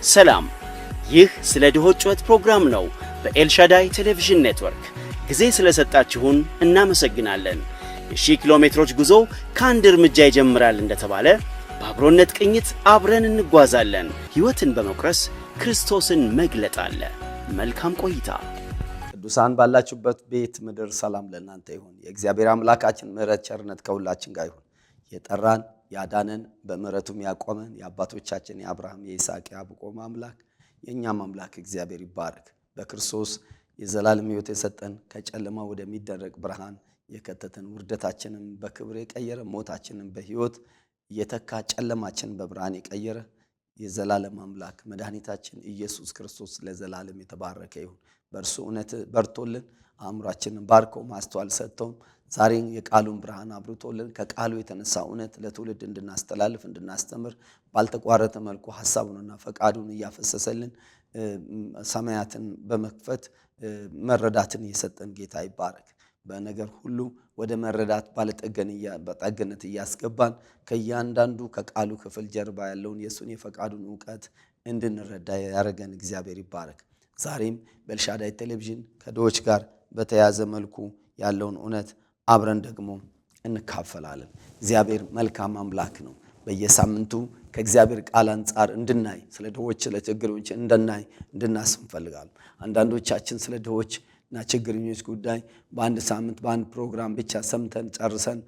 ሰላም፣ ይህ ስለ ድሆች ጩኸት ፕሮግራም ነው። በኤልሻዳይ ቴሌቪዥን ኔትወርክ ጊዜ ስለሰጣችሁን እናመሰግናለን። የ1000 ኪሎ ሜትሮች ጉዞ ከአንድ እርምጃ ይጀምራል እንደተባለ በአብሮነት ቅኝት አብረን እንጓዛለን። ሕይወትን በመቁረስ ክርስቶስን መግለጥ አለ። መልካም ቆይታ። ቅዱሳን ባላችሁበት ቤት ምድር ሰላም ለእናንተ ይሁን። የእግዚአብሔር አምላካችን ምሕረት ቸርነት ከሁላችን ጋር ይሁን። የጠራን ያዳነን በምሕረቱም ያቆመን የአባቶቻችን የአብርሃም የይስሐቅ የያዕቆብ አምላክ የእኛም አምላክ እግዚአብሔር ይባረክ። በክርስቶስ የዘላለም ሕይወት የሰጠን ከጨለማ ወደሚደረግ ብርሃን የከተተን ውርደታችንን በክብር የቀየረ ሞታችንን በሕይወት የተካ ጨለማችንን በብርሃን የቀየረ የዘላለም አምላክ መድኃኒታችን ኢየሱስ ክርስቶስ ለዘላለም የተባረከ ይሁን። በእርሱ እውነት በርቶልን አእምሯችንን ባርኮ ማስተዋል ሰጥቶን ዛሬ የቃሉን ብርሃን አብርቶልን ከቃሉ የተነሳ እውነት ለትውልድ እንድናስተላልፍ እንድናስተምር ባልተቋረጠ መልኩ ሐሳቡንና ፈቃዱን እያፈሰሰልን ሰማያትን በመክፈት መረዳትን የሰጠን ጌታ ይባረክ። በነገር ሁሉ ወደ መረዳት ባለጠግነት እያስገባን ከእያንዳንዱ ከቃሉ ክፍል ጀርባ ያለውን የእሱን የፈቃዱን እውቀት እንድንረዳ ያደረገን እግዚአብሔር ይባረክ። ዛሬም በኤልሻዳይ ቴሌቪዥን ከድሆች ጋር በተያያዘ መልኩ ያለውን እውነት አብረን ደግሞ እንካፈላለን። እግዚአብሔር መልካም አምላክ ነው። በየሳምንቱ ከእግዚአብሔር ቃል አንጻር እንድናይ ስለ ድሆች ስለ ችግረኞች እንድናስብ እንፈልጋለን። አንዳንዶቻችን ስለ ድሆች እና ችግረኞች ጉዳይ በአንድ ሳምንት በአንድ ፕሮግራም ብቻ ሰምተን ጨርሰን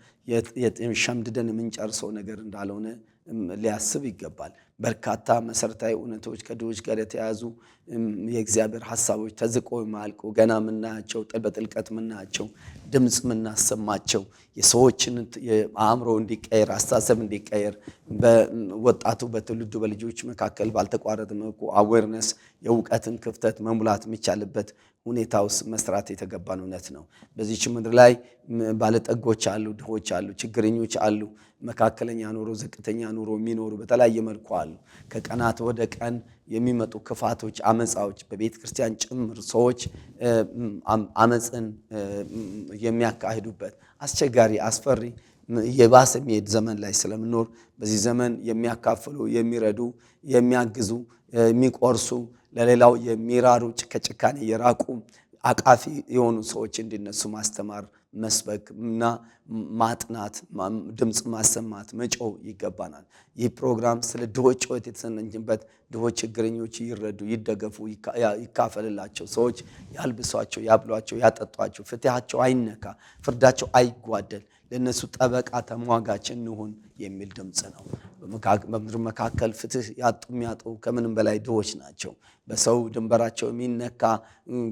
ሸምድደን የምንጨርሰው ነገር እንዳልሆነ ሊያስብ ይገባል። በርካታ መሰረታዊ እውነቶች ከድሆች ጋር የተያዙ የእግዚአብሔር ሐሳቦች ተዝቆ የማያልቁ ገና የምናያቸው በጥልቀት የምናያቸው ድምፅ የምናሰማቸው የሰዎችን አእምሮ እንዲቀየር አስተሳሰብ እንዲቀየር በወጣቱ በትውልዱ በልጆች መካከል ባልተቋረጠ መልኩ አዌርነስ የእውቀትን ክፍተት መሙላት የሚቻልበት ሁኔታ ውስጥ መስራት የተገባን እውነት ነው። በዚህች ምድር ላይ ባለጠጎች አሉ፣ ድሆች አሉ፣ ችግረኞች አሉ፣ መካከለኛ ኑሮ ዝቅተኛ ኑሮ የሚኖሩ በተለያየ መልኩ አሉ። ከቀናት ወደ ቀን የሚመጡ ክፋቶች፣ አመፃዎች በቤተ ክርስቲያን ጭምር ሰዎች አመፅን የሚያካሂዱበት አስቸጋሪ አስፈሪ የባሰ የሚሄድ ዘመን ላይ ስለምኖር በዚህ ዘመን የሚያካፍሉ የሚረዱ የሚያግዙ የሚቆርሱ ለሌላው የሚራሩ ከጭካኔ የራቁ አቃፊ የሆኑ ሰዎች እንዲነሱ ማስተማር መስበክ እና ማጥናት ድምፅ ማሰማት መጮህ ይገባናል። ይህ ፕሮግራም ስለ ድሆች ጩኸት የተሰነኝበት ድሆች ችግረኞች ይረዱ ይደገፉ ይካፈልላቸው ሰዎች ያልብሷቸው ያብሏቸው ያጠጧቸው ፍትሃቸው አይነካ ፍርዳቸው አይጓደል ለነሱ ጠበቃ ተሟጋች እንሁን የሚል ድምፅ ነው። በምድር መካከል ፍትህ ያጡ የሚያጡ ከምንም በላይ ድሆች ናቸው። በሰው ድንበራቸው የሚነካ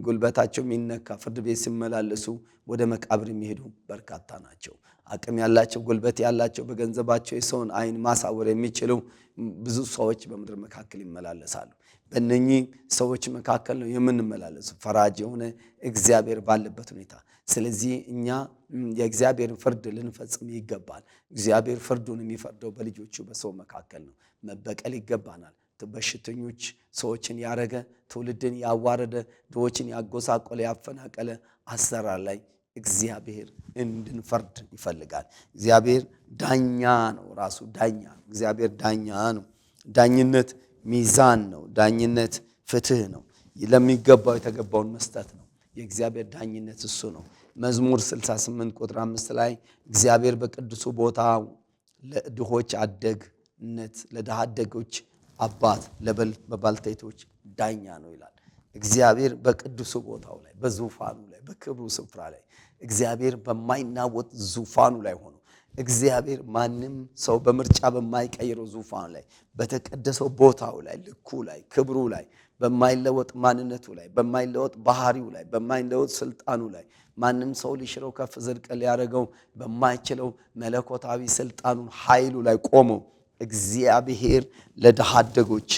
ጉልበታቸው የሚነካ ፍርድ ቤት ሲመላለሱ ወደ መቃብር የሚሄዱ በርካታ ናቸው። አቅም ያላቸው ጉልበት ያላቸው በገንዘባቸው የሰውን አይን ማሳወር የሚችሉ ብዙ ሰዎች በምድር መካከል ይመላለሳሉ። በእነኚህ ሰዎች መካከል ነው የምንመላለሱ ፈራጅ የሆነ እግዚአብሔር ባለበት ሁኔታ። ስለዚህ እኛ የእግዚአብሔርን ፍርድ ልንፈጽም ይገባል። እግዚአብሔር ፍርዱን የሚፈርደው በልጆቹ በሰው መካከል ነው። መበቀል ይገባናል። በሽተኞች ሰዎችን ያረገ ትውልድን ያዋረደ ድሆችን ያጎሳቆለ ያፈናቀለ አሰራር ላይ እግዚአብሔር እንድንፈርድ ይፈልጋል። እግዚአብሔር ዳኛ ነው። ራሱ ዳኛ ነው። እግዚአብሔር ዳኛ ነው። ዳኝነት ሚዛን ነው። ዳኝነት ፍትህ ነው። ለሚገባው የተገባውን መስጠት ነው። የእግዚአብሔር ዳኝነት እሱ ነው። መዝሙር 68 ቁጥር 5 ላይ እግዚአብሔር በቅዱሱ ቦታ ለድሆች አደግነት ለድሃ አደጎች አባት በባልቴቶች ዳኛ ነው ይላል። እግዚአብሔር በቅዱሱ ቦታው ላይ በዙፋኑ ላይ በክብሩ ስፍራ ላይ እግዚአብሔር በማይናወጥ ዙፋኑ ላይ ሆኖ እግዚአብሔር ማንም ሰው በምርጫ በማይቀይረው ዙፋን ላይ በተቀደሰው ቦታው ላይ ልኩ ላይ ክብሩ ላይ በማይለወጥ ማንነቱ ላይ በማይለወጥ ባህሪው ላይ በማይለወጥ ስልጣኑ ላይ ማንም ሰው ሊሽረው ከፍ ዝቅ ሊያደርገው በማይችለው መለኮታዊ ስልጣኑን ኃይሉ ላይ ቆሞ እግዚአብሔር ለድሃ አደጎች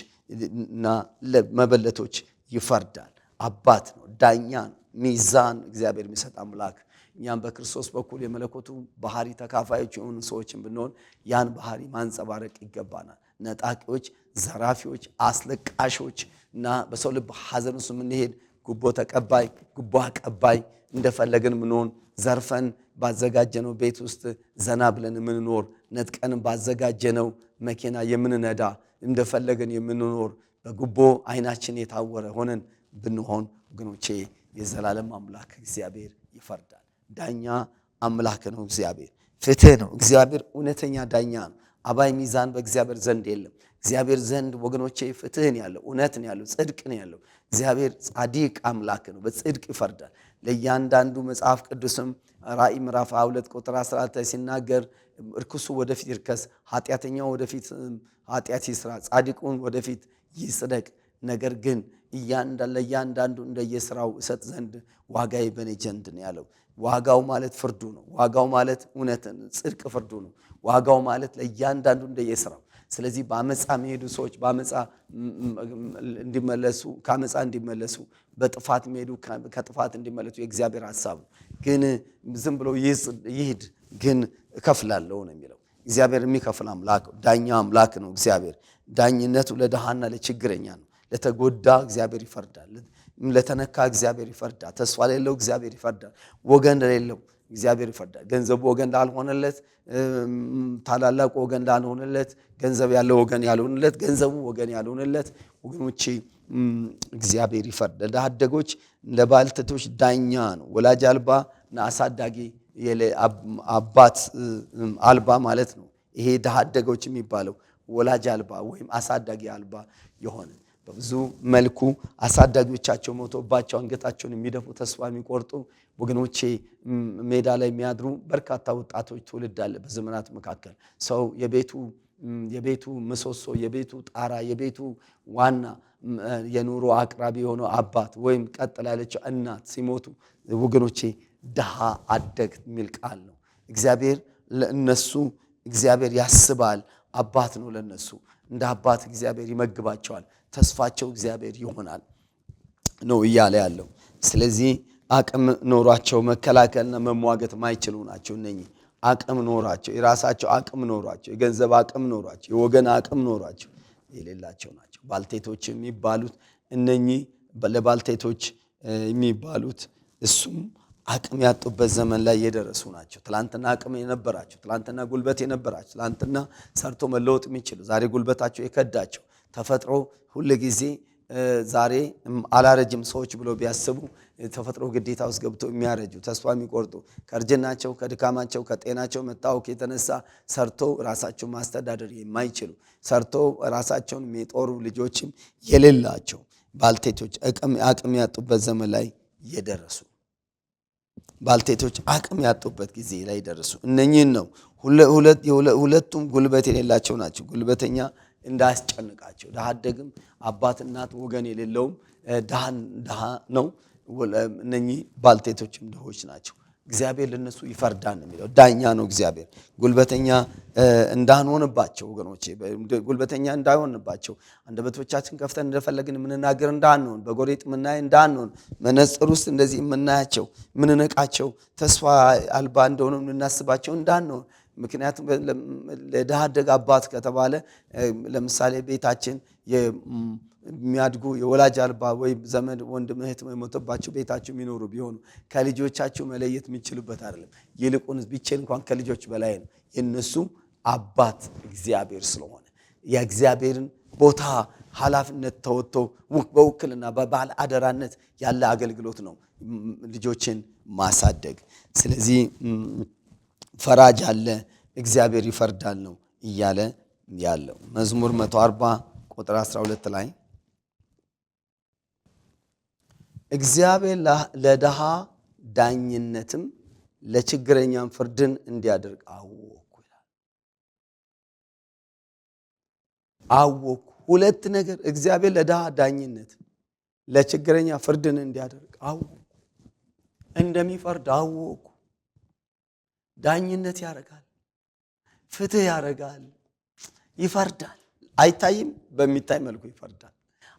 እና ለመበለቶች ይፈርዳል። አባት ነው፣ ዳኛ ነው፣ ሚዛን እግዚአብሔር የሚሰጥ አምላክ። እኛም በክርስቶስ በኩል የመለኮቱ ባህሪ ተካፋዮች የሆኑ ሰዎችን ብንሆን ያን ባህሪ ማንጸባረቅ ይገባናል። ነጣቂዎች፣ ዘራፊዎች፣ አስለቃሾች እና በሰው ልብ ሐዘን ውስጥ የምንሄድ ጉቦ ተቀባይ ጉቦ አቀባይ እንደፈለግን ምንሆን ዘርፈን ባዘጋጀነው ቤት ውስጥ ዘና ብለን የምንኖር ነጥቀን ባዘጋጀነው መኪና የምንነዳ እንደፈለግን የምንኖር በጉቦ አይናችን የታወረ ሆነን ብንሆን ወገኖቼ የዘላለም አምላክ እግዚአብሔር ይፈርዳል። ዳኛ አምላክ ነው እግዚአብሔር። ፍትህ ነው እግዚአብሔር። እውነተኛ ዳኛ ነው። አባይ ሚዛን በእግዚአብሔር ዘንድ የለም። እግዚአብሔር ዘንድ ወገኖቼ ፍትህ ነው ያለው፣ እውነት ነው ያለው፣ ጽድቅ ነው ያለው። እግዚአብሔር ጻድቅ አምላክ ነው፣ በጽድቅ ይፈርዳል። ለእያንዳንዱ መጽሐፍ ቅዱስም ራእይ ምዕራፍ 22 ቁጥር 14 ሲናገር እርኩሱ ወደፊት ይርከስ፣ ኃጢአተኛው ወደፊት ኃጢአት ይስራ፣ ጻድቁን ወደፊት ይጽደቅ፣ ነገር ግን ለእያንዳንዱ እንደየስራው እሰጥ ዘንድ ዋጋዬ በኔ ዘንድ ነው ያለው። ዋጋው ማለት ፍርዱ ነው። ዋጋው ማለት እውነትን ጽድቅ ፍርዱ ነው። ዋጋው ማለት ለእያንዳንዱ እንደየስራው። ስለዚህ በአመፃ የሚሄዱ ሰዎች በአመፃ እንዲመለሱ፣ ከአመፃ እንዲመለሱ፣ በጥፋት የሚሄዱ ከጥፋት እንዲመለሱ የእግዚአብሔር ሐሳብ ነው። ግን ዝም ብሎ ይሂድ ግን እከፍላለሁ ነው የሚለው። እግዚአብሔር የሚከፍል አምላክ፣ ዳኛ አምላክ ነው እግዚአብሔር። ዳኝነቱ ለድሃና ለችግረኛ ነው። ለተጎዳ እግዚአብሔር ይፈርዳል። ለተነካ እግዚአብሔር ይፈርዳል። ተስፋ ለሌለው እግዚአብሔር ይፈርዳል። ወገን ለሌለው እግዚአብሔር ይፈርዳል። ገንዘቡ ወገን ላልሆነለት፣ ታላላቁ ወገን ላልሆነለት፣ ገንዘብ ያለው ወገን ያልሆነለት፣ ገንዘቡ ወገን ያልሆነለት ወገኖቼ እግዚአብሔር ይፈርዳል። ለአደጎች ለባልቴቶች ዳኛ ነው። ወላጅ አልባ እና አሳዳጊ አባት አልባ ማለት ነው። ይሄ ለአደጎች የሚባለው ወላጅ አልባ ወይም አሳዳጊ አልባ የሆነ በብዙ መልኩ አሳዳጊዎቻቸው ሞቶባቸው አንገታቸውን የሚደፉ ተስፋ የሚቆርጡ ወገኖቼ ሜዳ ላይ የሚያድሩ በርካታ ወጣቶች ትውልድ አለ። በዘመናት መካከል ሰው የቤቱ ምሰሶ፣ የቤቱ ጣራ፣ የቤቱ ዋና የኑሮ አቅራቢ የሆነው አባት ወይም ቀጥላ ያለችው እናት ሲሞቱ ወገኖቼ ድሃ አደግ የሚል ቃል ነው። እግዚአብሔር ለእነሱ እግዚአብሔር ያስባል። አባት ነው ለነሱ። እንደ አባት እግዚአብሔር ይመግባቸዋል። ተስፋቸው እግዚአብሔር ይሆናል ነው እያለ ያለው። ስለዚህ አቅም ኖሯቸው መከላከልና መሟገት ማይችሉ ናቸው። እነኚህ አቅም ኖሯቸው፣ የራሳቸው አቅም ኖሯቸው፣ የገንዘብ አቅም ኖሯቸው፣ የወገን አቅም ኖሯቸው የሌላቸው ናቸው። ባልቴቶች የሚባሉት እነኚህ ለባልቴቶች የሚባሉት እሱም አቅም ያጡበት ዘመን ላይ የደረሱ ናቸው። ትላንትና አቅም የነበራቸው፣ ትላንትና ጉልበት የነበራቸው፣ ትላንትና ሰርቶ መለወጥ የሚችሉ ዛሬ ጉልበታቸው የከዳቸው ተፈጥሮ ሁሉ ጊዜ ዛሬ አላረጅም ሰዎች ብሎ ቢያስቡ ተፈጥሮ ግዴታ ውስጥ ገብተው የሚያረጁ ተስፋ የሚቆርጡ ከእርጅናቸው፣ ከድካማቸው፣ ከጤናቸው መታወክ የተነሳ ሰርቶ ራሳቸውን ማስተዳደር የማይችሉ ሰርቶ ራሳቸውን የሚጦሩ ልጆችም የሌላቸው ባልቴቶች አቅም ያጡበት ዘመን ላይ የደረሱ ባልቴቶች አቅም ያጡበት ጊዜ ላይ ደረሱ። እነኚህን ነው ሁለቱም ጉልበት የሌላቸው ናቸው። ጉልበተኛ እንዳያስጨንቃቸው፣ ድሃ አደግም አባት እናት ወገን የሌለውም ድሃ ነው። እነኚህ ባልቴቶችም ድሆች ናቸው። እግዚአብሔር ለነሱ ይፈርዳል ነው የሚለው። ዳኛ ነው እግዚአብሔር። ጉልበተኛ እንዳንሆንባቸው ወገኖቼ፣ ጉልበተኛ እንዳይሆንባቸው፣ አንደበቶቻችን ከፍተን እንደፈለግን የምንናገር እንዳንሆን፣ በጎሬጥ የምናይ እንዳንሆን፣ መነጽር ውስጥ እንደዚህ የምናያቸው የምንነቃቸው፣ ተስፋ አልባ እንደሆኑ የምናስባቸው እንዳንሆን። ምክንያቱም ለድሃ አደግ አባት ከተባለ ለምሳሌ ቤታችን የሚያድጉ የወላጅ አልባ ወይም ዘመድ ወንድም እህት የሞተባቸው ቤታቸው የሚኖሩ ቢሆኑ ከልጆቻቸው መለየት የሚችሉበት አይደለም። ይልቁንስ ቢችል እንኳን ከልጆች በላይ ነው። የነሱ አባት እግዚአብሔር ስለሆነ የእግዚአብሔርን ቦታ ኃላፊነት ተወጥቶ በውክልና በባለ አደራነት ያለ አገልግሎት ነው ልጆችን ማሳደግ። ስለዚህ ፈራጅ አለ፣ እግዚአብሔር ይፈርዳል ነው እያለ ያለው። መዝሙር 140 ቁጥር 12 ላይ እግዚአብሔር ለድሃ ዳኝነትም ለችግረኛም ፍርድን እንዲያደርግ አወኩ ይላል። አወኩ ሁለት ነገር፣ እግዚአብሔር ለድሃ ዳኝነት ለችግረኛ ፍርድን እንዲያደርግ አወኩ። እንደሚፈርድ አወኩ። ዳኝነት ያደርጋል፣ ፍትህ ያደርጋል፣ ይፈርዳል። አይታይም፣ በሚታይ መልኩ ይፈርዳል።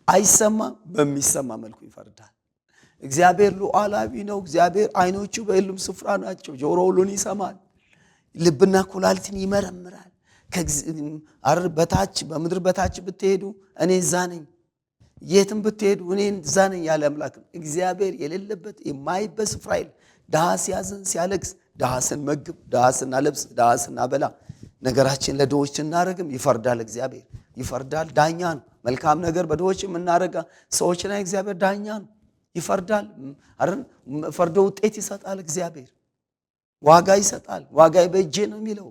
አይሰማም፣ በሚሰማ መልኩ ይፈርዳል። እግዚአብሔር ሉዓላዊ ነው። እግዚአብሔር አይኖቹ በሁሉም ስፍራ ናቸው። ጆሮ ሁሉን ይሰማል። ልብና ኩላሊትን ይመረምራል። በታች በምድር በታች ብትሄዱ እኔ እዛ ነኝ፣ የትም ብትሄዱ እኔ እዛ ነኝ ያለ አምላክ ነው። እግዚአብሔር የሌለበት የማይበት ስፍራ የለም። ድሃ ሲያዝን ሲያለቅስ፣ ድሃ ስንመግብ፣ ድሃ ስናለብስ፣ ድሃ ስናበላ፣ ነገራችን ለድሆች ስናደርግም ይፈርዳል እግዚአብሔር። ይፈርዳል፣ ዳኛ ነው። መልካም ነገር በድሆች የምናደርጋ ሰዎች ላይ እግዚአብሔር ዳኛ ነው፣ ይፈርዳል። ፈርዶ ውጤት ይሰጣል። እግዚአብሔር ዋጋ ይሰጣል። ዋጋዬ በእጄ ነው የሚለው፣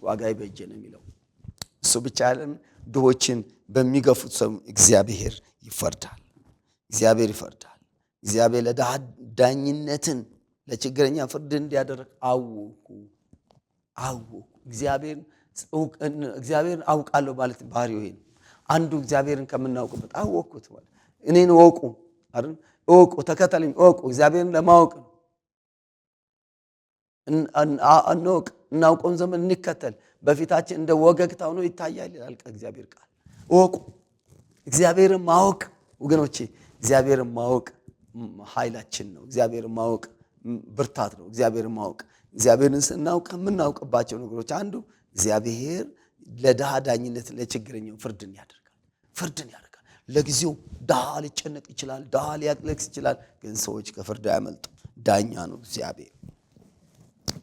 ዋጋዬ በእጄ ነው የሚለው እሱ ብቻ አይደለም። ድሆችን በሚገፉት ሰው እግዚአብሔር ይፈርዳል። እግዚአብሔር ይፈርዳል። እግዚአብሔር ለድሃ ዳኝነትን ለችግረኛ ፍርድ እንዲያደርግ አወኩ። እግዚአብሔርን አውቃለሁ ማለት ባህሪው ይሄ ነው። አንዱ እግዚአብሔርን ከምናውቅበት አወቅኩት ማለት እኔን እወቁ አይደል? እወቁ፣ ተከተሉኝ፣ እወቁ። እግዚአብሔርን ለማወቅ ነው። እናውቀውን ዘመን እንከተል፣ በፊታችን እንደ ወገግታ ሆኖ ይታያል ይላል እግዚአብሔር ቃል። እወቁ። እግዚአብሔርን ማወቅ ወገኖቼ፣ እግዚአብሔርን ማወቅ ኃይላችን ነው። እግዚአብሔርን ማወቅ ብርታት ነው። እግዚአብሔርን ማወቅ፣ እግዚአብሔርን ስናውቅ የምናውቅባቸው ነገሮች አንዱ እግዚአብሔር ለድሃ ዳኝነት ለችግረኛው ፍርድን ያደርጋል። ለጊዜው ድሃ ሊጨነቅ ይችላል፣ ድሃ ሊያለቅስ ይችላል። ግን ሰዎች ከፍርድ አያመልጡ። ዳኛ ነው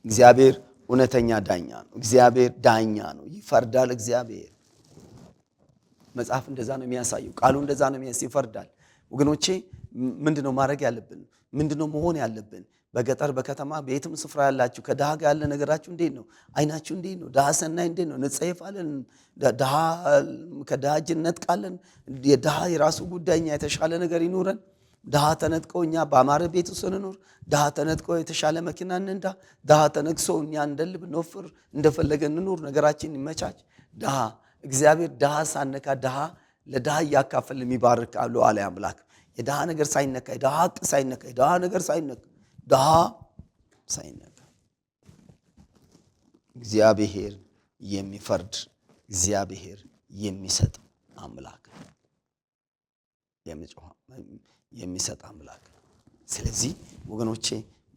እግዚአብሔር እውነተኛ ዳኛ ነው። እግዚአብሔር ዳኛ ነው፣ ይፈርዳል። እግዚአብሔር መጽሐፍ እንደዛ ነው የሚያሳየው፣ ቃሉ እንደዛ ነው ይፈርዳል። ወገኖቼ ምንድነው ማድረግ ያለብን? ምንድነው መሆን ያለብን? በገጠር በከተማ በየትም ስፍራ ያላችሁ ከድሃ ጋር ያለ ነገራችሁ እንዴት ነው? አይናችሁ እንዴት ነው? ድሃ ሰናይ እንዴት ነው? እንጸየፋለን? ድሃ ከድሃ እጅ እንነጥቃለን? የድሃ የራሱ ጉዳይ፣ እኛ የተሻለ ነገር ይኑረን። ድሃ ተነጥቀው እኛ በአማረ ቤት ውስጥ እንኖር። ድሃ ተነጥቀው የተሻለ መኪና እንንዳ። ድሃ ተነቅሶ እኛ እንደልብ እንወፍር፣ እንደፈለገ እንኖር፣ ነገራችን ይመቻች። ድሃ እግዚአብሔር ድሃ ሳነካ ድሃ ለድሃ እያካፈል የሚባርክ አሉ አለ አምላክ። የድሃ ነገር ሳይነካ፣ የድሃ ሀቅ ሳይነካ፣ የድሃ ነገር ሳይነካ፣ ድሃ ሳይነካ እግዚአብሔር የሚፈርድ እግዚአብሔር የሚሰጥ አምላክ የሚሰጥ አምላክ። ስለዚህ ወገኖቼ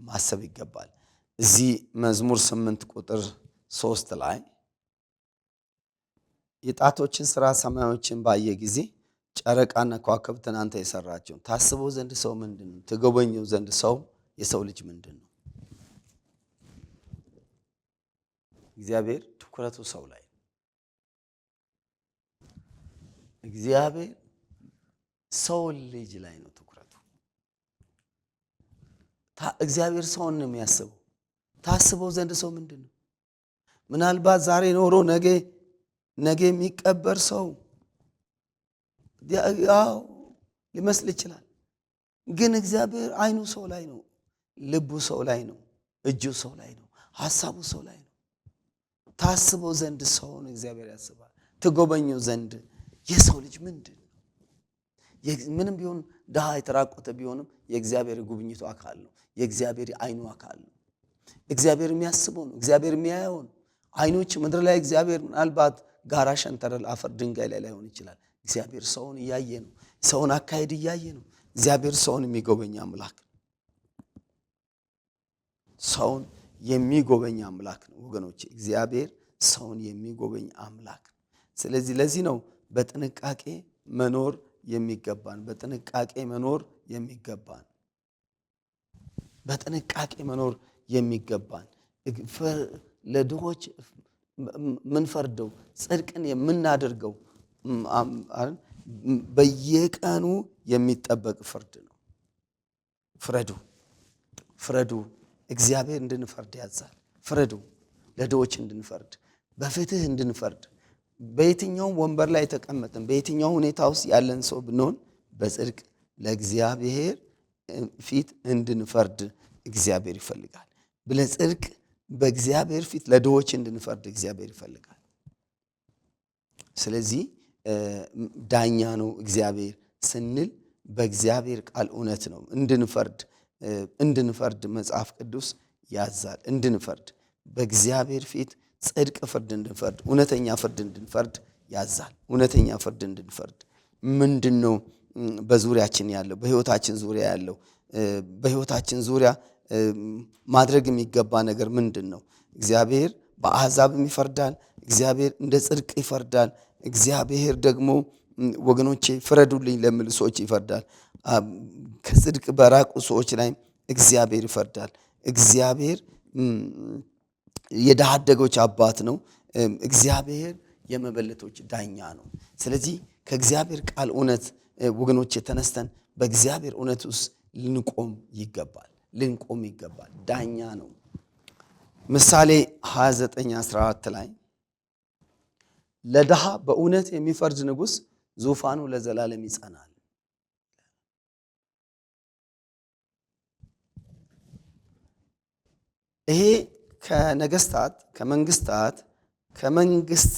ማሰብ ይገባል። እዚህ መዝሙር 8 ቁጥር 3 ላይ የጣቶችን ሥራ ሰማዮችን ባየ ጊዜ ጨረቃና ከዋክብትን አንተ የሰራቸው ታስበው ዘንድ ሰው ምንድን ነው? ትጎበኘው ዘንድ የሰው ልጅ ምንድን ነው? እግዚአብሔር ትኩረቱ ሰው ላይ ነው። እግዚአብሔር ሰው ልጅ ላይ ነው ትኩረቱ። እግዚአብሔር ሰውን ነው የሚያስበው። ታስበው ዘንድ ሰው ምንድን ነው? ምናልባት ዛሬ ኖሮ ነገ የሚቀበር ሰው ያው ሊመስል ይችላል። ግን እግዚአብሔር አይኑ ሰው ላይ ነው፣ ልቡ ሰው ላይ ነው፣ እጁ ሰው ላይ ነው፣ ሐሳቡ ሰው ላይ ነው። ታስበው ዘንድ ሰውን እግዚአብሔር ያስባል። ትጎበኘው ዘንድ የሰው ልጅ ምንድን ነው? ምንም ቢሆን ድሃ የተራቆተ ቢሆንም የእግዚአብሔር ጉብኝቱ አካል ነው። የእግዚአብሔር አይኑ አካል ነው። እግዚአብሔር የሚያስበው ነው። እግዚአብሔር የሚያየው ነው። አይኖች ምድር ላይ እግዚአብሔር ምናልባት ጋራ ሸንተረር አፈር ድንጋይ ላይ ላይሆን ይችላል። እግዚአብሔር ሰውን እያየ ነው። ሰውን አካሄድ እያየ ነው። እግዚአብሔር ሰውን የሚጎበኝ አምላክ ነው። ሰውን የሚጎበኝ አምላክ ነው ወገኖቼ። እግዚአብሔር ሰውን የሚጎበኝ አምላክ ነው። ስለዚህ ለዚህ ነው በጥንቃቄ መኖር የሚገባን። በጥንቃቄ መኖር የሚገባን። በጥንቃቄ መኖር የሚገባን። ለድሆች ምንፈርደው ጽድቅን የምናደርገው በየቀኑ የሚጠበቅ ፍርድ ነው። ፍረዱ። እግዚአብሔር እንድንፈርድ ያዛል። ፍረዱ፣ ለድሆች እንድንፈርድ፣ በፍትህ እንድንፈርድ። በየትኛውም ወንበር ላይ የተቀመጥን በየትኛው ሁኔታ ውስጥ ያለን ሰው ብንሆን በጽድቅ ለእግዚአብሔር ፊት እንድንፈርድ እግዚአብሔር ይፈልጋል። ለጽድቅ በእግዚአብሔር ፊት ለድሆች እንድንፈርድ እግዚአብሔር ይፈልጋል። ስለዚህ ዳኛ ነው እግዚአብሔር ስንል በእግዚአብሔር ቃል እውነት ነው። እንድንፈርድ መጽሐፍ ቅዱስ ያዛል። እንድንፈርድ በእግዚአብሔር ፊት ጽድቅ ፍርድ እንድንፈርድ፣ እውነተኛ ፍርድ እንድንፈርድ ያዛል። እውነተኛ ፍርድ እንድንፈርድ ምንድን ነው? በዙሪያችን ያለው በሕይወታችን ዙሪያ ያለው በሕይወታችን ዙሪያ ማድረግ የሚገባ ነገር ምንድን ነው? እግዚአብሔር በአሕዛብም ይፈርዳል። እግዚአብሔር እንደ ጽድቅ ይፈርዳል። እግዚአብሔር ደግሞ ወገኖቼ ፍረዱልኝ ለሚሉ ሰዎች ይፈርዳል። ከጽድቅ በራቁ ሰዎች ላይ እግዚአብሔር ይፈርዳል። እግዚአብሔር የድሃ አደጎች አባት ነው። እግዚአብሔር የመበለቶች ዳኛ ነው። ስለዚህ ከእግዚአብሔር ቃል እውነት ወገኖች የተነስተን በእግዚአብሔር እውነት ውስጥ ልንቆም ይገባል። ዳኛ ነው። ምሳሌ 29:14 ላይ ለድሃ በእውነት የሚፈርድ ንጉሥ ዙፋኑ ለዘላለም ይጸናል። ይሄ ከነገስታት ከመንግስት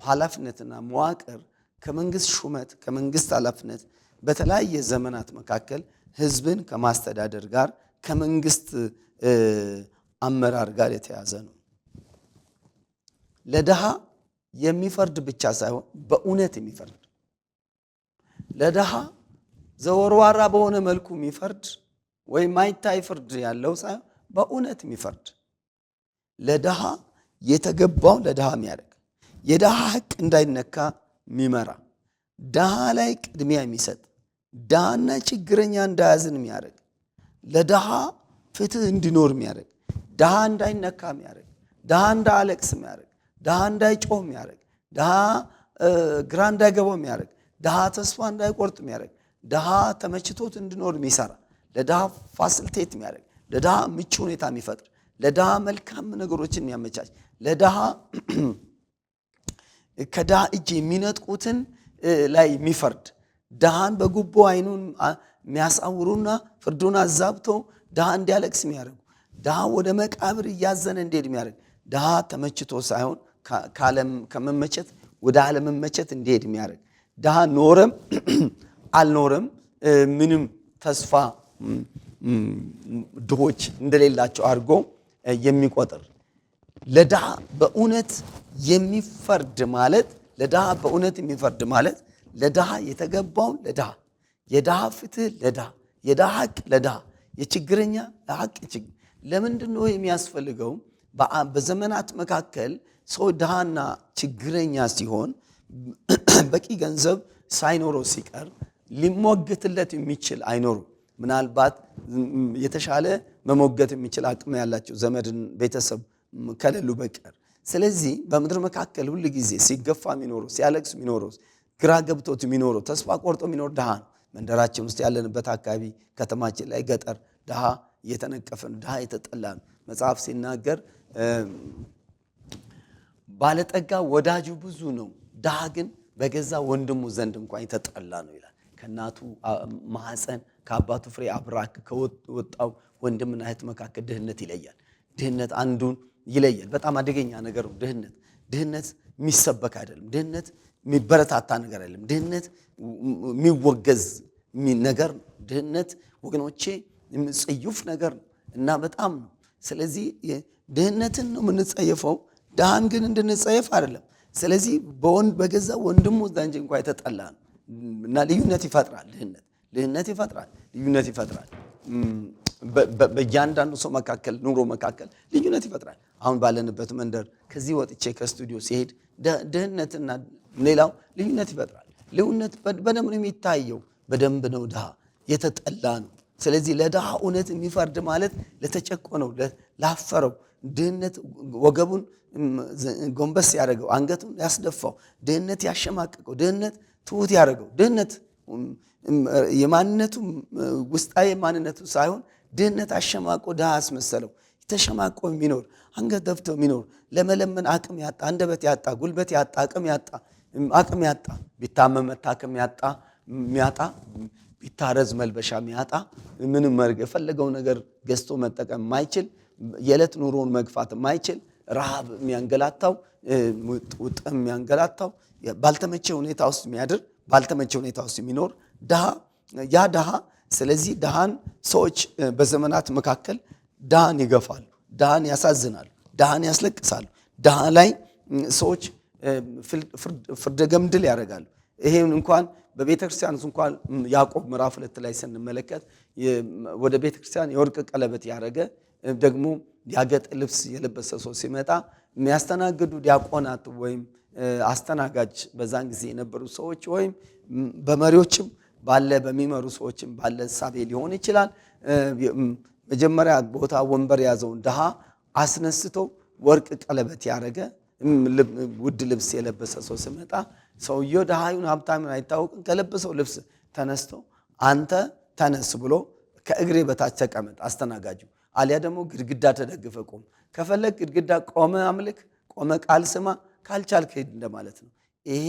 ኃላፊነትና መዋቅር ከመንግስት ሹመት ከመንግስት ኃላፊነት በተለያየ ዘመናት መካከል ህዝብን ከማስተዳደር ጋር ከመንግስት አመራር ጋር የተያዘ ነው። ለድሃ የሚፈርድ ብቻ ሳይሆን በእውነት የሚፈርድ ለድሃ ዘወርዋራ በሆነ መልኩ የሚፈርድ ወይም ማይታይ ፍርድ ያለው ሳይሆን በእውነት የሚፈርድ ለድሃ የተገባው ለድሃ የሚያደርግ የድሃ ሐቅ እንዳይነካ የሚመራ ድሃ ላይ ቅድሚያ የሚሰጥ ድሃና ችግረኛ እንዳያዝን የሚያደርግ ለድሃ ፍትህ እንዲኖር የሚያደርግ ድሃ እንዳይነካ የሚያደርግ ድሃ እንዳያለቅስ የሚያደርግ ድሃ እንዳይጮህ የሚያደርግ ድሃ ግራ እንዳይገባው የሚያደርግ ድሃ ተስፋ እንዳይቆርጥ የሚያደርግ ድሃ ተመችቶት እንዲኖር የሚሰራ ለድሃ ፋሲሊቴት የሚያደርግ ለድሃ ምቹ ሁኔታ የሚፈጥር ለድሃ መልካም ነገሮችን የሚያመቻች ለድሃ ከድሃ እጅ የሚነጥቁትን ላይ የሚፈርድ ድሃን በጉቦ አይኑን የሚያሳውሩና ፍርዱን አዛብቶ ድሃ እንዲያለቅስ የሚያደርጉ ድሃ ወደ መቃብር እያዘነ እንዲሄድ የሚያደርግ ድሃ ተመችቶ ሳይሆን ከመመቸት ወደ አለመመቸት እንዲሄድ የሚያደርግ ድሃ ኖረም አልኖረም ምንም ተስፋ ድሆች እንደሌላቸው አድርጎ የሚቆጥር ለድሃ በእውነት የሚፈርድ ማለት ለድሃ የተገባውን ለድሃ የድሃ ፍትህ ለድሃ የድሃ ሐቅ ለድሃ የችግረኛ ሐቅ ችግር ለምንድን ነው የሚያስፈልገው? በዘመናት መካከል ሰው ድሃና ችግረኛ ሲሆን በቂ ገንዘብ ሳይኖረው ሲቀር ሊሞገትለት የሚችል አይኖሩ። ምናልባት የተሻለ መሞገት የሚችል አቅም ያላቸው ዘመድን ቤተሰብ ከሌሉ በቀር። ስለዚህ በምድር መካከል ሁሉ ጊዜ ሲገፋ የሚኖረው ሲያለቅስ የሚኖረው ግራ ገብቶት የሚኖረው ተስፋ ቆርጦ የሚኖር ድሃ ነው። መንደራችን ውስጥ ያለንበት አካባቢ ከተማችን ላይ ገጠር ድሃ እየተነቀፈ ነው፣ ድሃ የተጠላ ነው። መጽሐፍ ሲናገር ባለጠጋ ወዳጁ ብዙ ነው፣ ድሃ ግን በገዛ ወንድሙ ዘንድ እንኳን የተጠላ ነው ይላል። ከእናቱ ማህፀን ከአባቱ ፍሬ አብራክ ከወጣው ወንድምና እህት መካከል ድህነት ይለያል። ድህነት አንዱን ይለያል። በጣም አደገኛ ነገር ነው ድህነት። ድህነት የሚሰበክ አይደለም። ድህነት የሚበረታታ ነገር አይደለም። ድህነት የሚወገዝ ነገር ነው። ድህነት ወገኖቼ ጽዩፍ ነገር ነው እና በጣም ነው። ስለዚህ ድህነትን ነው የምንጸየፈው፣ ድሃን ግን እንድንጸየፍ አይደለም። ስለዚህ በገዛ ወንድሙ ዘንድ እንኳን የተጠላ ነው እና ልዩነት ይፈጥራል። ልዩነት ይፈጥራል። በእያንዳንዱ ሰው መካከል ኑሮ መካከል ልዩነት ይፈጥራል። አሁን ባለንበት መንደር ከዚህ ወጥቼ ከስቱዲዮ ሲሄድ ድህነትና ሌላው ልዩነት ይፈጥራል። ልዩነት በደንብ ነው የሚታየው። በደንብ ነው ድሃ የተጠላ ነው። ስለዚህ ለድሃ እውነት የሚፈርድ ማለት ለተጨቆነው ላፈረው ድህነት ወገቡን ጎንበስ ያደረገው አንገቱን ያስደፋው ድህነት ያሸማቀቀው ድህነት ትሁት ያደረገው ድህነት የማንነቱ ውስጣዊ ማንነቱ ሳይሆን ድህነት አሸማቆ ድሃ አስመሰለው። ተሸማቆ የሚኖር አንገት ደፍቶ የሚኖር ለመለመን አቅም ያጣ አንደበት ያጣ ጉልበት ያጣ አቅም ያጣ ቢታመም መታከም ያጣ ቢታረዝ መልበሻ ያጣ ምንም መርግ የፈለገው ነገር ገዝቶ መጠቀም ማይችል የዕለት ኑሮውን መግፋት ማይችል ረሃብ የሚያንገላታው ውጥም የሚያንገላታው ባልተመቸ ሁኔታ ውስጥ የሚያድር ባልተመቸ ሁኔታ ውስጥ የሚኖር ድሃ። ስለዚህ ድሃን ሰዎች በዘመናት መካከል ድሃን ይገፋሉ፣ ድሃን ያሳዝናሉ፣ ድሃን ያስለቅሳሉ። ድሃ ላይ ሰዎች ፍርደ ገምድል ያደርጋሉ። ይሄን እንኳን በቤተክርስቲያን እንኳን ያዕቆብ ምዕራፍ 2 ላይ ስንመለከት ወደ ቤተክርስቲያን የወርቅ ቀለበት ያደረገ ደግሞ ያጌጠ ልብስ የለበሰ ሰው ሲመጣ የሚያስተናግዱ ዲያቆናት ወይም አስተናጋጅ በዛን ጊዜ የነበሩ ሰዎች ወይም በመሪዎችም በሚመሩ ሰዎችም ባለ ሳቤ ሊሆን ይችላል። መጀመሪያ ቦታ ወንበር ያዘውን ድሃ አስነስቶ ወርቅ ቀለበት ያደረገ ውድ ልብስ የለበሰ ሰው ሲመጣ ሰውየው ድሃዩን ሀብታምን አይታወቅም። ከለበሰው ልብስ ተነስቶ አንተ ተነስ ብሎ ከእግሬ በታች ተቀመጥ አስተናጋጁ፣ አሊያ ደግሞ ግድግዳ ተደግፈ ቆም። ከፈለግ ግድግዳ ቆመ አምልክ፣ ቆመ ቃል ስማ፣ ካልቻልክ ሄድ እንደማለት ነው። ይሄ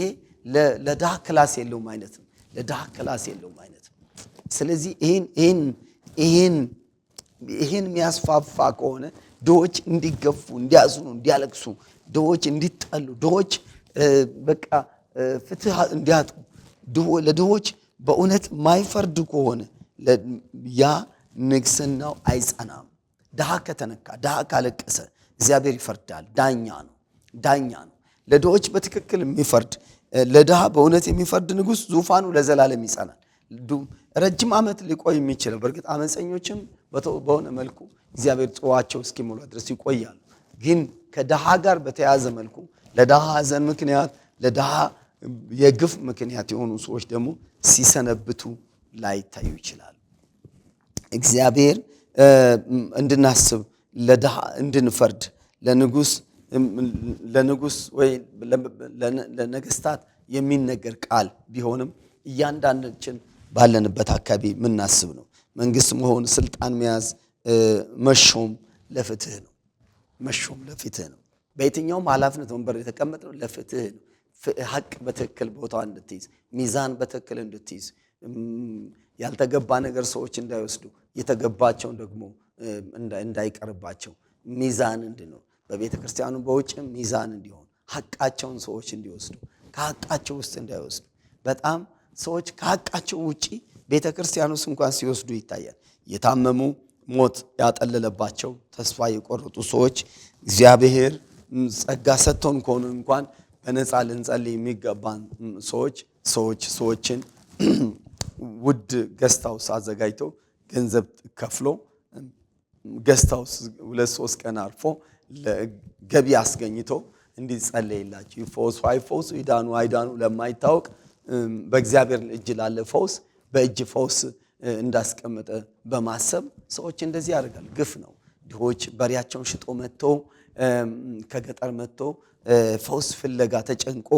ለድሃ ክላስ የለውም አይነት ነው። ለድሃ ክላስ የለውም አይነት ነው። ስለዚህ ይሄን የሚያስፋፋ ከሆነ ድሆች እንዲገፉ፣ እንዲያዝኑ፣ እንዲያለቅሱ፣ ድሆች እንዲጠሉ፣ ድሆች በቃ ፍትህ እንዲያጡ፣ ለድሆች በእውነት ማይፈርድ ከሆነ ያ ንግስናው አይጸናም። ድሃ ከተነካ፣ ድሃ ካለቀሰ እግዚአብሔር ይፈርዳል። ዳኛ ነው። ለድሆች በትክክል የሚፈርድ ለድሃ በእውነት የሚፈርድ ንጉሥ ዙፋኑ ለዘላለም ይጸናል። ረጅም ዓመት ሊቆይ የሚችለው በእርግጥ አመፀኞችም በሆነ መልኩ እግዚአብሔር ጽዋቸው እስኪሞላ ድረስ ይቆያሉ። ግን ከድሃ ጋር በተያያዘ መልኩ ለድሃ ሐዘን ምክንያት፣ ለድሃ የግፍ ምክንያት የሆኑ ሰዎች ደግሞ ሲሰነብቱ ላይታዩ ይችላሉ። እግዚአብሔር እንድናስብ፣ ለድሃ እንድንፈርድ፣ ለንጉሥ ወይ ለነገስታት የሚነገር ቃል ቢሆንም እያንዳንዳችን ባለንበት አካባቢ የምናስብ ነው። መንግስት መሆን፣ ስልጣን መያዝ፣ መሾም ለፍትህ ነው። በየትኛውም ኃላፊነት ወንበር የተቀመጥነው ለፍትህ ነው። ሀቅ በትክክል ቦታው እንድትይዝ፣ ሚዛን በትክክል እንድትይዝ፣ ያልተገባ ነገር ሰዎች እንዳይወስዱ፣ የተገባቸውን ደግሞ እንዳይቀርባቸው ሚዛን እንድንሆን፣ በቤተ ክርስቲያኑ በውጭም ሚዛን እንዲሆን፣ ሀቃቸውን ሰዎች እንዲወስዱ፣ ከሀቃቸው ውስጥ እንዳይወስዱ። በጣም ሰዎች ከሀቃቸው ውጪ ቤተ ክርስቲያን ውስጥ እንኳን ሲወስዱ ይታያል። የታመሙ፣ ሞት ያጠለለባቸው፣ ተስፋ የቆረጡ ሰዎች እግዚአብሔር ጸጋ ሰጥቶን ከሆነ እንኳን በነፃ ልንጸልይ የሚገባን ሰዎችን ውድ ገስታውስ አዘጋጅቶ ገንዘብ ከፍሎ ገስታውስ 2-3 ቀን አርፎ ለገቢ አስገኝቶ እንዲጸለይላቸው ይፈወሱ አይፈወሱ፣ ይዳኑ አይዳኑ ለማይታወቅ በእግዚአብሔር እጅ ላለ ፈውስ በእጅ ፈውስ እንዳስቀመጠ በማሰብ ሰዎች እንደዚህ ያደርጋል። ግፍ ነው። ድሆች በሬያቸውን ሽጦ መጥቶ ከገጠር መጥቶ ፈውስ ፍለጋ ተጨንቆ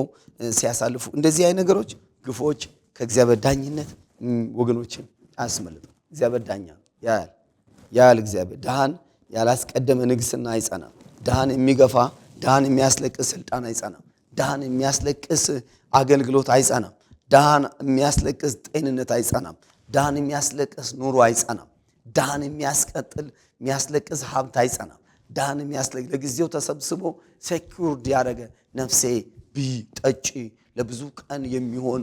ሲያሳልፉ እንደዚህ አይነት ነገሮች ግፎች ከእግዚአብሔር ዳኝነት ወገኖችን አያስመልጡም። እግዚአብሔር ዳኛ ያያል። እግዚአብሔር ድሃን ያላስቀደመ ንግስና አይጸናም። ድሃን የሚገፋ ድሃን የሚያስለቅስ ስልጣን አይጸናም። ድሃን የሚያስለቅስ አገልግሎት አይጸናም። ድሃን የሚያስለቅስ ጤንነት አይጸናም። ድሃን የሚያስለቅስ ኑሮ አይጸናም። ድሃን የሚያስለቅስ ሀብት አይጸናም። ድሃን ለጊዜው ተሰብስቦ ሴኩርድ ያደረገ ነፍሴ ጠጪ ለብዙ ቀን የሚሆን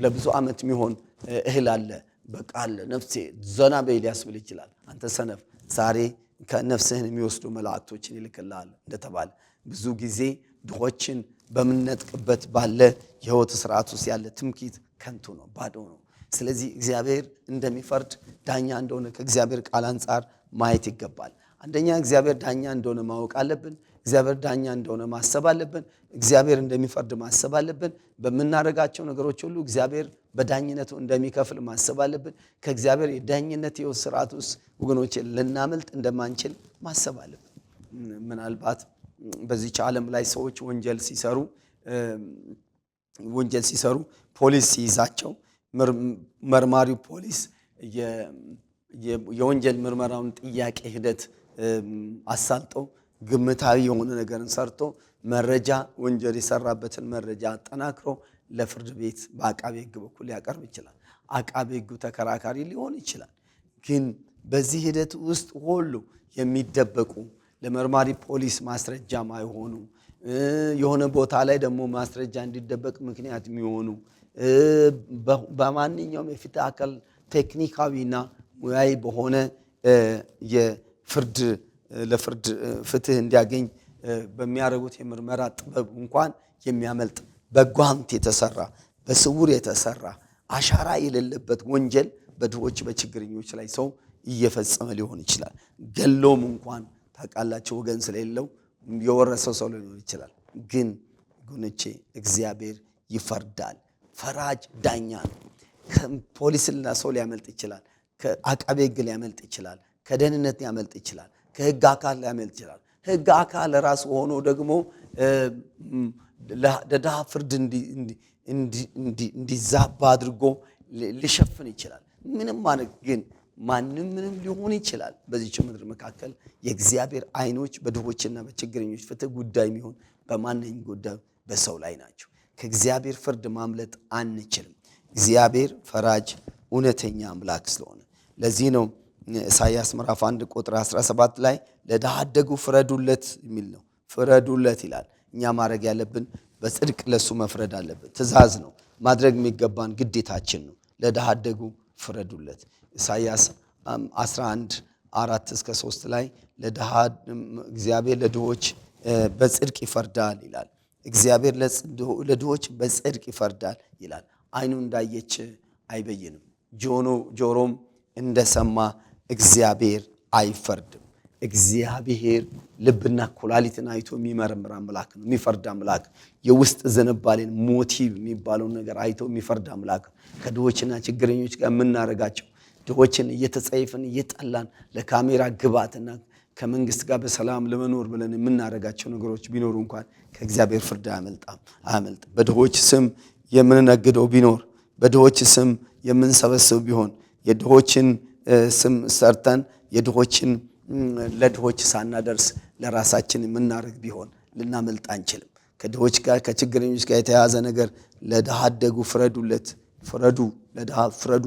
ለብዙ ዓመት የሚሆን እህል አለ፣ በቃ አለ፣ ነፍሴ ዘና በይ ሊያስብል ይችላል። አንተ ሰነፍ ዛሬ ከነፍስህን የሚወስዱ መላእክቶችን ይልክልሃል እንደተባለ ብዙ ጊዜ ድሆችን በምንነጥቅበት ባለ የህይወት ስርዓት ውስጥ ያለ ትምክህት ከንቱ ነው፣ ባዶ ነው። ስለዚህ እግዚአብሔር እንደሚፈርድ ዳኛ እንደሆነ ከእግዚአብሔር ቃል አንጻር ማየት ይገባል። አንደኛ እግዚአብሔር ዳኛ እንደሆነ ማወቅ አለብን። እግዚአብሔር ዳኛ እንደሆነ ማሰብ አለብን። እግዚአብሔር እንደሚፈርድ ማሰብ አለብን። በምናደርጋቸው ነገሮች ሁሉ እግዚአብሔር በዳኝነቱ እንደሚከፍል ማሰብ አለብን። ከእግዚአብሔር የዳኝነት ህይወት ስርዓት ውስጥ ወገኖች ልናመልጥ እንደማንችል ማሰብ አለብን። ምናልባት በዚች ዓለም ላይ ሰዎች ወንጀል ሲሰሩ ፖሊስ ሲይዛቸው መርማሪው ፖሊስ የወንጀል ምርመራውን ጥያቄ ሂደት አሳልጦ ግምታዊ የሆነ ነገርን ሰርቶ መረጃ ወንጀል የሰራበትን መረጃ አጠናክሮ ለፍርድ ቤት በአቃቤ ሕግ በኩል ሊያቀርብ ይችላል። አቃቤ ሕጉ ተከራካሪ ሊሆን ይችላል። ግን በዚህ ሂደት ውስጥ ሁሉ የሚደበቁ ለመርማሪ ፖሊስ ማስረጃ ማይሆኑ የሆነ ቦታ ላይ ደግሞ ማስረጃ እንዲደበቅ ምክንያት የሚሆኑ በማንኛውም የፍትህ አካል ቴክኒካዊና ሙያዊ በሆነ ለፍርድ ፍትህ እንዲያገኝ በሚያደርጉት የምርመራ ጥበብ እንኳን የሚያመልጥ በጓንት የተሰራ በስውር የተሰራ አሻራ የሌለበት ወንጀል በድሆች በችግረኞች ላይ ሰው እየፈጸመ ሊሆን ይችላል። ገሎም እንኳን ታውቃላችሁ ወገን ስለሌለው የወረሰው ሰው ሊሆን ይችላል። ግን ጉንቼ እግዚአብሔር ይፈርዳል። ፈራጅ ዳኛ ነው። ከፖሊስና ሰው ሊያመልጥ ይችላል። ከአቃቤ ሕግ ሊያመልጥ ይችላል። ከደህንነት ሊያመልጥ ይችላል። ከሕግ አካል ሊያመልጥ ይችላል። ሕግ አካል ራሱ ሆኖ ደግሞ ለድሃ ፍርድ እንዲዛባ አድርጎ ሊሸፍን ይችላል። ምንም ማለት ግን ማንም ምንም ሊሆን ይችላል። በዚህች ምድር መካከል የእግዚአብሔር አይኖች በድሆችና በችግረኞች ፍትህ ጉዳይ የሚሆን በማንኛውም ጉዳይ በሰው ላይ ናቸው። ከእግዚአብሔር ፍርድ ማምለጥ አንችልም። እግዚአብሔር ፈራጅ እውነተኛ አምላክ ስለሆነ ለዚህ ነው ኢሳይያስ ምዕራፍ 1 ቁጥር 17 ላይ ለድሃ አደጉ ፍረዱለት የሚል ነው። ፍረዱለት ይላል። እኛ ማድረግ ያለብን በጽድቅ ለሱ መፍረድ አለብን። ትእዛዝ ነው። ማድረግ የሚገባን ግዴታችን ነው። ለድሃ አደጉ ፍረዱለት። ኢሳይያስ 11:4-3 ላይ እግዚአብሔር ለድሆች በጽድቅ ይፈርዳል ይላል። እግዚአብሔር ለድሆች በጽድቅ ይፈርዳል ይላል። አይኑ እንዳየች አይበይንም፣ ጆሮም እንደሰማ እግዚአብሔር አይፈርድም። እግዚአብሔር ልብና ኩላሊትን አይቶ የሚመረምር አምላክ ነው። የሚፈርድ አምላክ፣ የውስጥ ዝንባሌን ሞቲቭ የሚባለውን ነገር አይቶ የሚፈርድ አምላክ። ከድሆችና ችግረኞች ጋር የምናረጋቸው ድሆችን እየተጸየፍን እየጠላን ለካሜራ ግባትና ከመንግስት ጋር በሰላም ለመኖር ብለን የምናረጋቸው ነገሮች ቢኖሩ እንኳን ከእግዚአብሔር ፍርድ አያመልጥም። በድሆች ስም የምንነግደው ቢኖር፣ በድሆች ስም የምንሰበስብ ቢሆን፣ የድሆችን ስም ሰርተን የድሆችን ለድሆች ሳናደርስ ለራሳችን የምናረግ ቢሆን ልናመልጥ አንችልም። ከድሆች ጋር ከችግረኞች ጋር የተያዘ ነገር ለድሃ አደጉ ፍረዱለት፣ ፍረዱ፣ ለድሃ ፍረዱ፣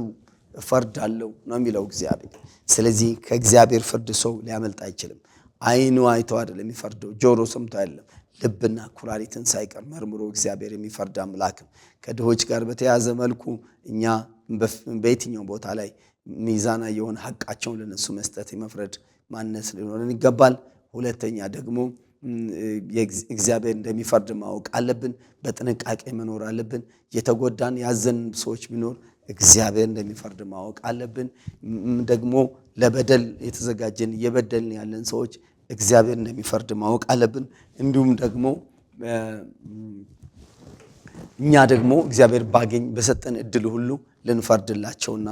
እፈርዳለሁ ነው የሚለው እግዚአብሔር። ስለዚህ ከእግዚአብሔር ፍርድ ሰው ሊያመልጥ አይችልም። አይኑ አይቶ አይደለም የሚፈርደው፣ ጆሮ ሰምቶ አይደለም፣ ልብና ኩላሊትን ሳይቀር መርምሮ እግዚአብሔር የሚፈርድ አምላክ ነው። ከድሆች ጋር በተያዘ መልኩ እኛ በየትኛው ቦታ ላይ ሚዛና የሆነ ሐቃቸውን ለነሱ መስጠት የመፍረድ ማንነት ሊኖረን ይገባል። ሁለተኛ ደግሞ እግዚአብሔር እንደሚፈርድ ማወቅ አለብን። በጥንቃቄ መኖር አለብን። የተጎዳን ያዘን ሰዎች ቢኖር እግዚአብሔር እንደሚፈርድ ማወቅ አለብን። ደግሞ ለበደል የተዘጋጀን እየበደልን ያለን ሰዎች እግዚአብሔር እንደሚፈርድ ማወቅ አለብን። እንዲሁም ደግሞ እኛ ደግሞ እግዚአብሔር በሰጠን እድል ሁሉ ልንፈርድላቸውና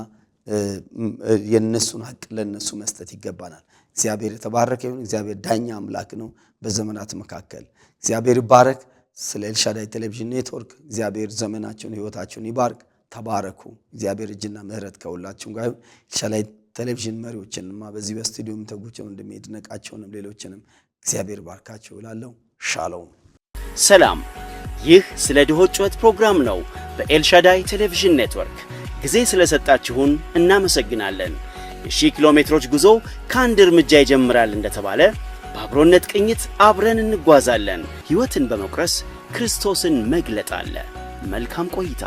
የነሱን ሐቅ ለነሱ መስጠት ይገባናል። እግዚአብሔር የተባረከ ይሁን። እግዚአብሔር ዳኛ አምላክ ነው በዘመናት መካከል። እግዚአብሔር ይባረክ። ስለ ኤልሻዳይ ቴሌቪዥን ኔትወርክ እግዚአብሔር ዘመናቸውን ሕይወታቸውን ይባርክ። ተባረኩ። እግዚአብሔር እጅና ምሕረት ከሁላችሁም ጋር ይሁን። ኤልሻዳይ ቴሌቪዥን መሪዎችንማ በዚህ በስቱዲዮ ተጉቸው እንደሚድነቃቸውንም ሌሎችንም እግዚአብሔር ባርካቸው እላለሁ። ሻሎም ሰላም። ይህ ስለ ድሆች ጩኸት ፕሮግራም ነው በኤልሻዳይ ቴሌቪዥን ኔትወርክ። ጊዜ ስለሰጣችሁን እናመሰግናለን። የ1000 ኪሎ ሜትሮች ጉዞ ከአንድ እርምጃ ይጀምራል እንደተባለ በአብሮነት ቅኝት አብረን እንጓዛለን። ሕይወትን በመቁረስ ክርስቶስን መግለጥ አለ። መልካም ቆይታ።